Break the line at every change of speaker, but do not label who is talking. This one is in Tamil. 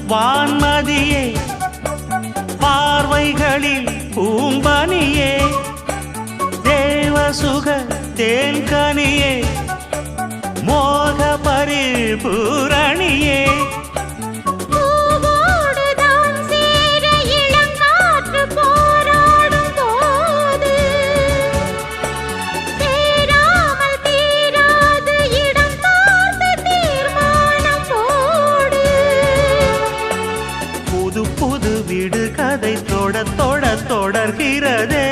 வான்மதியே பார்வைகளில் பூம்பனியே தேவசுக தேன்கனியே மோக பரிபூரணியே புது புது வீடு கதை தொட தொட தொடர்கிறதே